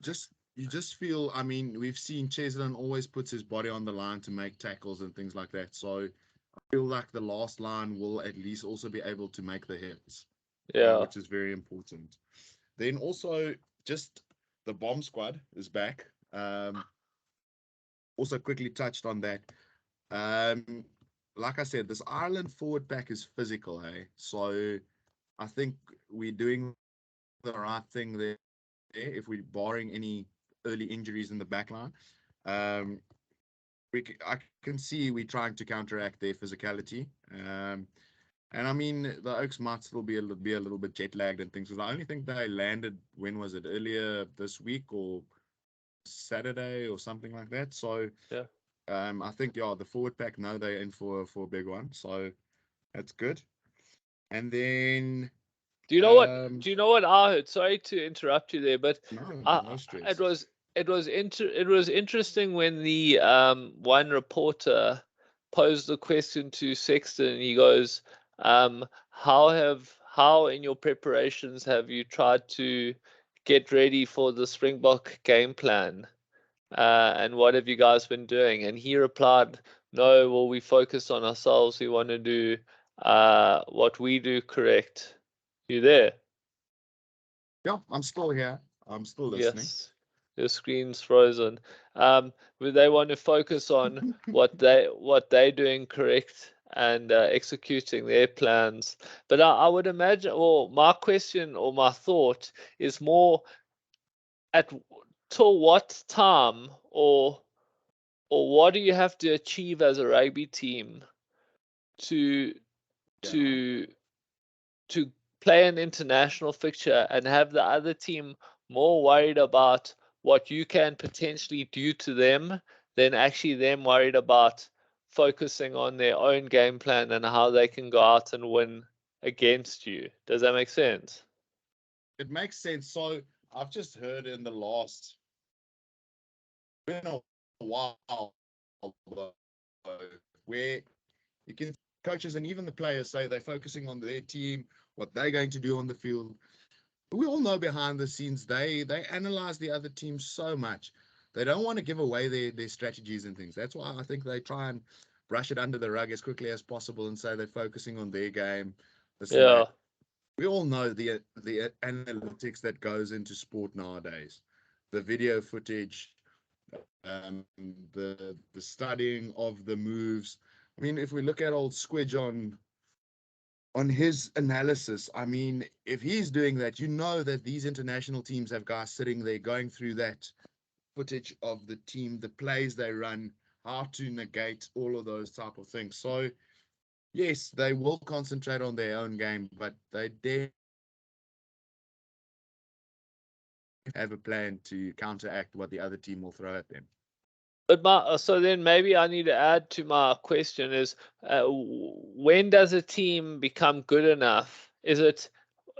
just feel, I mean, we've seen Cheslin always puts his body on the line to make tackles and things like that. So I feel like the last line will at least also be able to make the hits, which is very important. Then also just the bomb squad is back. Also quickly touched on that. Like I said, this Ireland forward pack is physical, hey? So I think we're doing the right thing there if we're barring any early injuries in the back line. I can see we're trying to counteract their physicality. And I mean, the Oaks might still be a little bit jet lagged and things. Because I only think they landed, when was it, earlier this week or Saturday or something like that. So I think the forward pack now they're in for a big one. So that's good. And then do you know what I heard? Sorry to interrupt you there, but no stress. It was interesting when the one reporter posed the question to Sexton. He goes, how in your preparations have you tried to get ready for the Springbok game plan? And what have you guys been doing? And he replied, no, well, we focus on ourselves. We want to do what we do correct. You there? Yeah, I'm still here. I'm still listening. Yes, your screen's frozen. They want to focus on what they're doing correct and executing their plans. But I would imagine, or my question or my thought is more till what time or what do you have to achieve as a rugby team to play an international fixture and have the other team more worried about what you can potentially do to them than actually them worried about focusing on their own game plan and how they can go out and win against you. Does that make sense? It makes sense. So I've just heard in the last, been a while, where you can coaches and even the players say they're focusing on their team, what they're going to do on the field. But we all know behind the scenes they analyze the other team so much. They don't want to give away their strategies and things. That's why I think they try and brush it under the rug as quickly as possible and say they're focusing on their game. This and that. We all know the analytics that goes into sport nowadays, the video footage, the studying of the moves. I mean, if we look at old Squidge on his analysis, I mean, if he's doing that, you know that these international teams have guys sitting there going through that footage of the team, the plays they run, how to negate all of those type of things. So yes, they will concentrate on their own game, but they dare have a plan to counteract what the other team will throw at them. But so then maybe I need to add to my question is, when does a team become good enough? Is it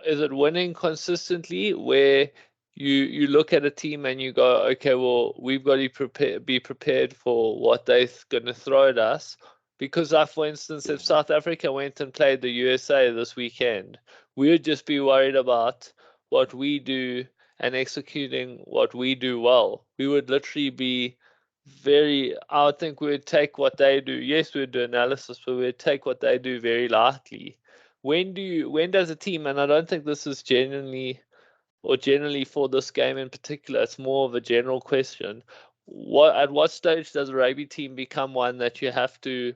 winning consistently, where you look at a team and you go, okay, well, we've got to be prepared for what they're going to throw at us? Because, for instance, if South Africa went and played the USA this weekend, we would just be worried about what we do and executing what we do well. We would literally be I would think we would take what they do. Yes, we would do analysis, but we would take what they do very lightly. When does a team, and I don't think this is generally for this game in particular, it's more of a general question. At what stage does a rugby team become one that you have to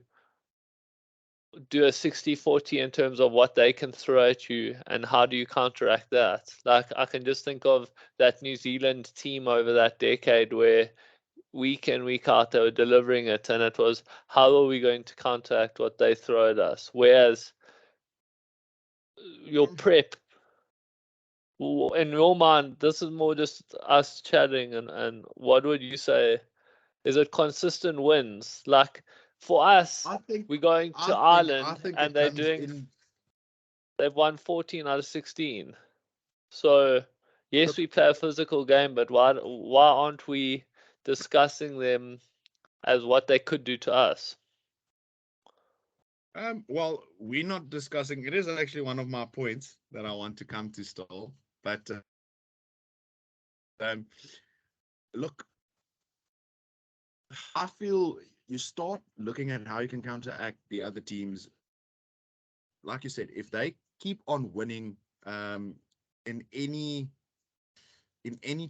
do a 60-40 in terms of what they can throw at you, and how do you counteract that? Like, I can just think of that New Zealand team over that decade where week in, week out, they were delivering it, and it was, how are we going to counteract what they throw at us? Whereas your prep, in your mind, this is more just us chatting, and what would you say? Is it consistent wins? Like, for us, we're going to Ireland, and they've won 14 out of 16. So yes, we play a physical game, but why aren't we discussing them as what they could do to us? Well, we're not discussing. It is actually one of my points that I want to come to still. But look, I feel you start looking at how you can counteract the other teams. Like you said, if they keep on winning in any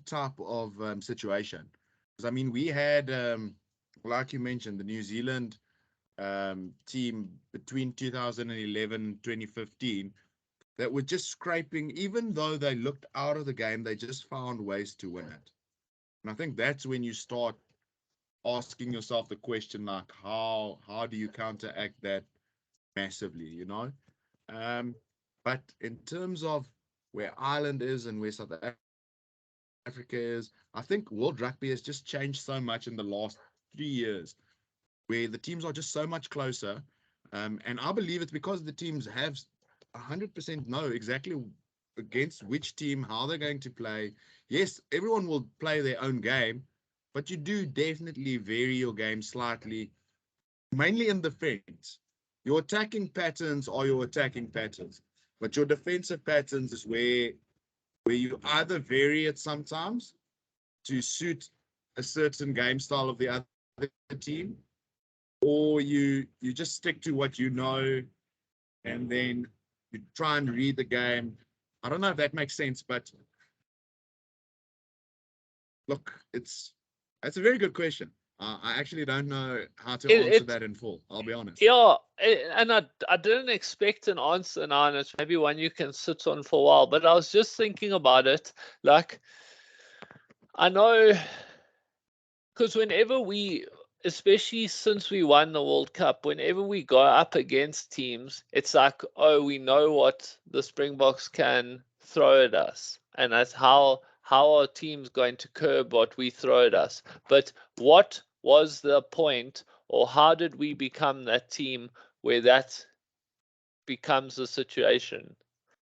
type of situation, because I mean, we had like you mentioned, the New Zealand team between 2011 and 2015 that were just scraping. Even though they looked out of the game, they just found ways to win it. And I think that's when you start asking yourself the question, like, how do you counteract that massively, you know? But in terms of where Ireland is and where South Africa is, I think world rugby has just changed so much in the last 3 years, where the teams are just so much closer. And I believe it's because the teams have 100% know exactly against which team, how they're going to play. Yes, everyone will play their own game, but you do definitely vary your game slightly, mainly in defense. Your attacking patterns are your attacking patterns, but your defensive patterns is where you either vary it sometimes to suit a certain game style of the other team, or you just stick to what you know, and then you try and read the game. I don't know if that makes sense, but look, that's a very good question. I actually don't know how to answer that in full. I'll be honest. Yeah, and I didn't expect an answer now, and it's maybe one you can sit on for a while. But I was just thinking about it. Like, I know, because whenever especially since we won the World Cup, whenever we go up against teams, it's like, oh, we know what the Springboks can throw at us, and that's how our team's going to curb what we throw at us. But what was the point, Or how did we become that team where that becomes the situation?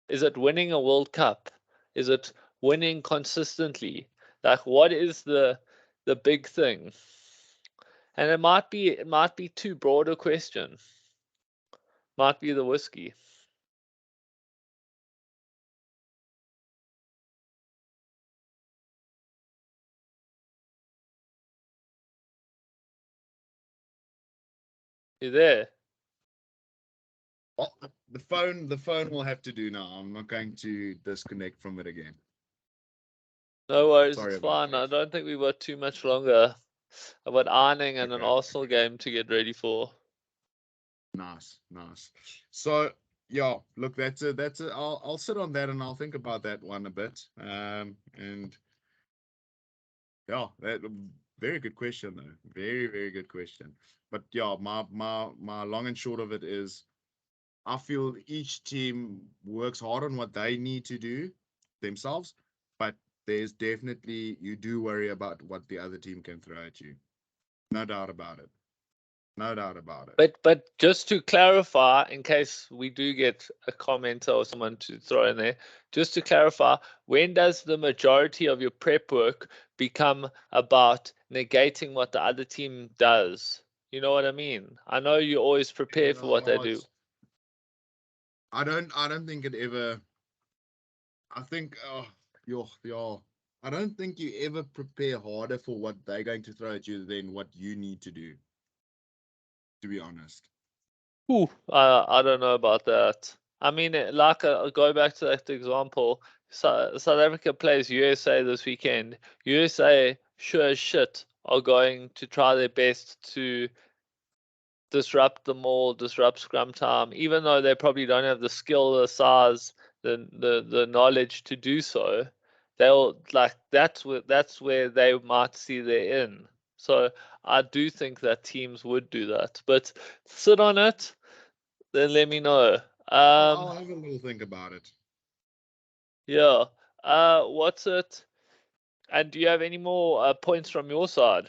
Is it winning a World Cup? Is it winning consistently? Like, what is the big thing? And it might be too broad a question. Might be the whiskey. You there? Oh, the phone will have to do now. I'm not going to disconnect from it again. No worries, Sorry it's about fine. I that. don't think we've got too much longer. I've got ironing and an Okay. Arsenal game to get ready for. Nice. So yeah, look, that's it. I'll sit on that and I'll think about that one a bit. And yeah, that very good question though. Very, very good question. But yeah, my long and short of it is I feel each team works hard on what they need to do themselves, but there's definitely you do worry about what the other team can throw at you. No doubt about it. No doubt about it. But just to clarify, in case we do get a commenter or someone to throw in there, just to clarify, when does the majority of your prep work become about negating what the other team does? You know what I mean? I know you always prepare for what they do. I don't think it ever. I think you're I don't think you ever prepare harder for what they're going to throw at you than what you need to do. To be honest. Ooh, I don't know about that. I mean, like I'll go back to that example. South Africa plays USA this weekend. USA, sure as shit, are going to try their best to disrupt the maul, disrupt scrum time, even though they probably don't have the skill, the size, the knowledge to do so. They'll like that's where they might see their in. So I do think that teams would do that, but sit on it, then let me know. I'll have a little think about it. Yeah. What's it? And do you have any more points from your side?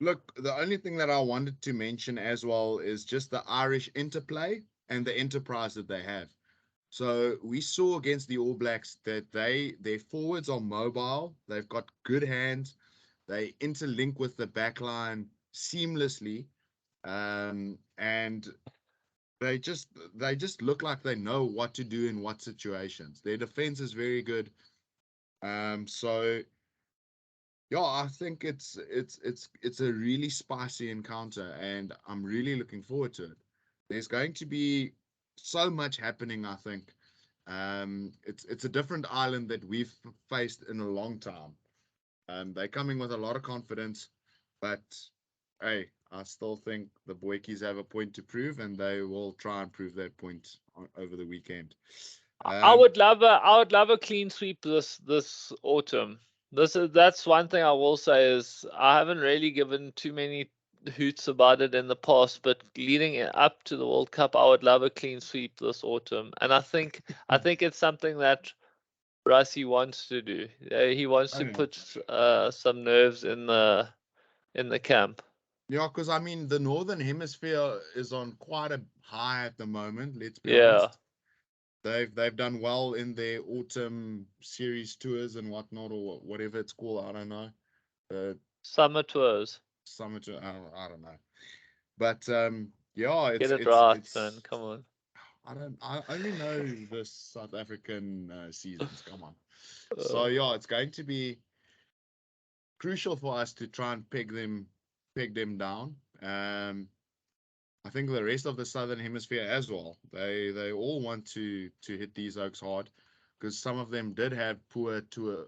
Look, the only thing that I wanted to mention as well is just the Irish interplay and the enterprise that they have. So we saw against the All Blacks that their forwards are mobile, they've got good hands, they interlink with the back line seamlessly, and they just look like they know what to do in what situations. Their defense is very good. So yeah, I think it's a really spicy encounter, and I'm really looking forward to it. There's going to be so much happening, I think. It's a different island that we've faced in a long time. They're coming with a lot of confidence, but hey, I still think the Boykies have a point to prove, and they will try and prove that point over the weekend. I would love a clean sweep this autumn. That's one thing I will say is I haven't really given too many hoots about it in the past, but leading up to the World Cup, I would love a clean sweep this autumn, and I think it's something that Rassie wants to do. He wants to put some nerves in the camp. Yeah, because I mean, the Northern Hemisphere is on quite a high at the moment. Let's be Yeah, honest. They've done well in their autumn series tours and whatnot, or whatever it's called. I don't know. The summer tours. summer tour. I don't know. But yeah, Get it's it it's right, man. it's. Come on. I only know the South African seasons. Come on. So Uh, yeah, it's going to be crucial for us to try and peg them down. I think the rest of the Southern Hemisphere as well. They all want to hit these oaks hard, because some of them did have poor tour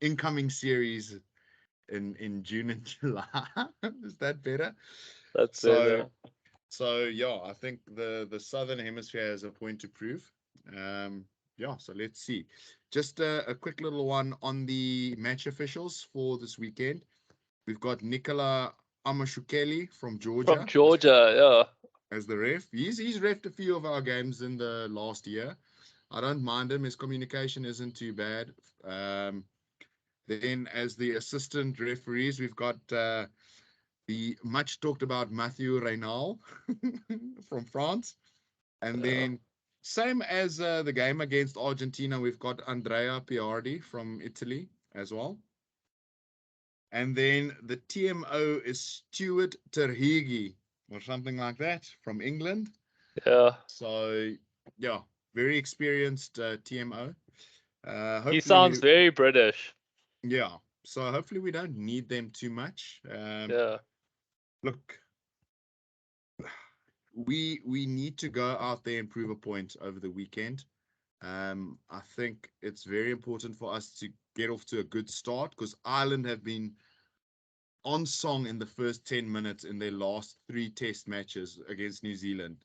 incoming series in June and July. Is that better? that's So better. so yeah, I think the Southern Hemisphere has a point to prove. Yeah, so let's see. Just a quick little one on the match officials for this weekend. We've got Nicola Amashukeli from From Georgia Georgia, yeah. as the ref. He's refed a few of our games in the last year. I don't mind him. His communication isn't too bad. Then as the assistant referees, we've got the much talked about Mathieu Reynal from France. And then same as the game against Argentina, we've got Andrea Piardi from Italy as well. And then the TMO is Stuart Terhigi or something like that from England. Yeah. So, yeah, very experienced TMO. He sounds very British. Yeah. So hopefully we don't need them too much. Yeah. Look, we need to go out there and prove a point over the weekend. I think it's very important for us to get off to a good start because Ireland have been on song in the first 10 minutes in their last 3 test matches against New Zealand.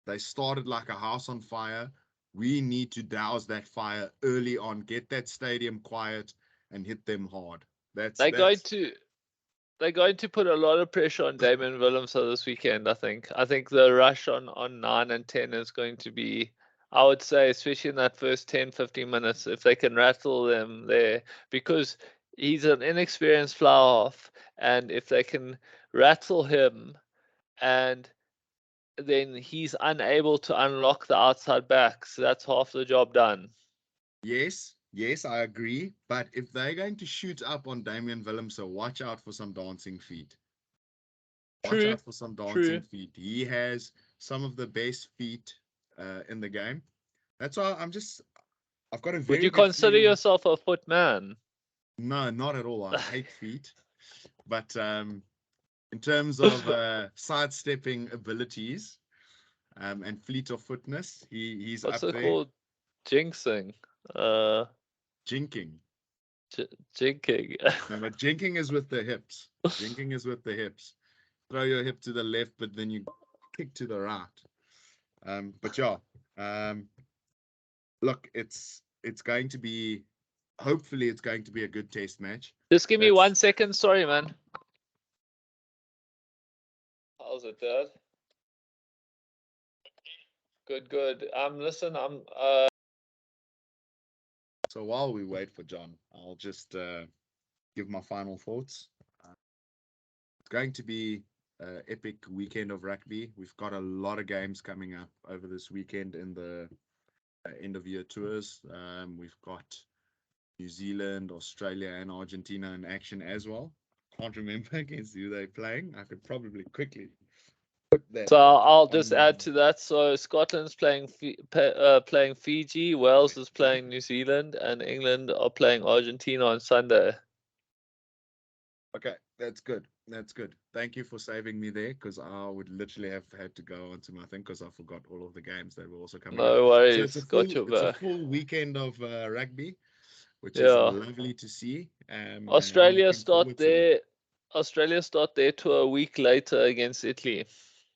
They started like a house on fire. We need to douse that fire early on, get that stadium quiet and hit them hard. They're going to put a lot of pressure on Damien Willemse this weekend, I think. I think the rush on 9 and 10 is going to be, I would say, especially in that first 10, 15 minutes, if they can rattle them there, because he's an inexperienced flower half, and if they can rattle him and then he's unable to unlock the outside backs, that's half the job done. Yes, I agree. But if they're going to shoot up on Damien Willemse, watch out for some dancing feet. Watch out for some dancing feet. He has some of the best feet in the game. That's why I've got a very Would you good consider feeling. yourself a foot man? No, not at all. I hate feet. But in terms of sidestepping abilities and fleet of footness, he's What's up it there. called? Jinxing. Jinking. Jinking. No, but jinking is with the hips. Jinking is with the hips. Throw your hip to the left, but then you kick to the right. But yeah, look, it's going to be, hopefully it's going to be a good test match. Just give me 1 second. Sorry, man. How's it, Dad? Good. Listen, So while we wait for John, I'll just give my final thoughts. It's going to be an epic weekend of rugby. We've got a lot of games coming up over this weekend in the end of year tours. We've got New Zealand, Australia, and Argentina in action as well. Can't remember against who they're playing. I could probably quickly put that. So I'll just add to that. So Scotland's playing playing Fiji, Wales is playing New Zealand, and England are playing Argentina on Sunday. Okay, that's good. That's good. Thank you for saving me there, because I would literally have had to go onto my thing because I forgot all of the games that were also coming up. No worries. So it's a full weekend of rugby, which is lovely to see. Australia start their tour a week later against Italy.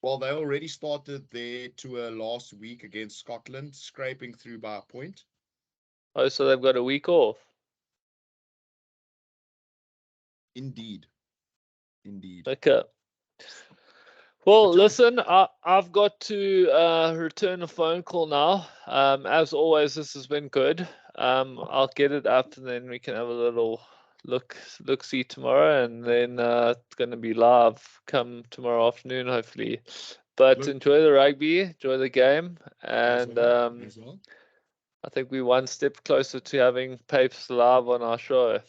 Well, they already started their tour last week against Scotland, scraping through by a point. Oh, so they've got a week off. Indeed. Okay. Well, listen, I've got to return a phone call now. As always, this has been good. I'll get it up and then we can have a little look-see tomorrow, and then it's going to be live come tomorrow afternoon, hopefully. But enjoy the rugby, enjoy the game, and as well. I think we're one step closer to having Papes live on our show.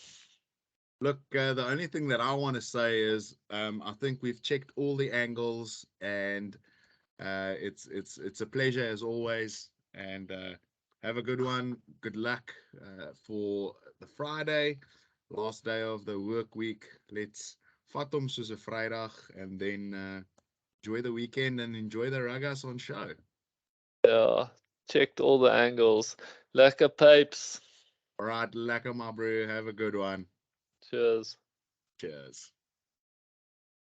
Look, the only thing that I want to say is I think we've checked all the angles, and it's a pleasure as always. And have a good one. Good luck for the Friday, last day of the work week. Let's vat hom soos 'n Vrydag, and then enjoy the weekend and enjoy the Ragas on show. Yeah, checked all the angles. Lekker Papes. All right, lekker my bro. Have a good one. Cheers. Cheers.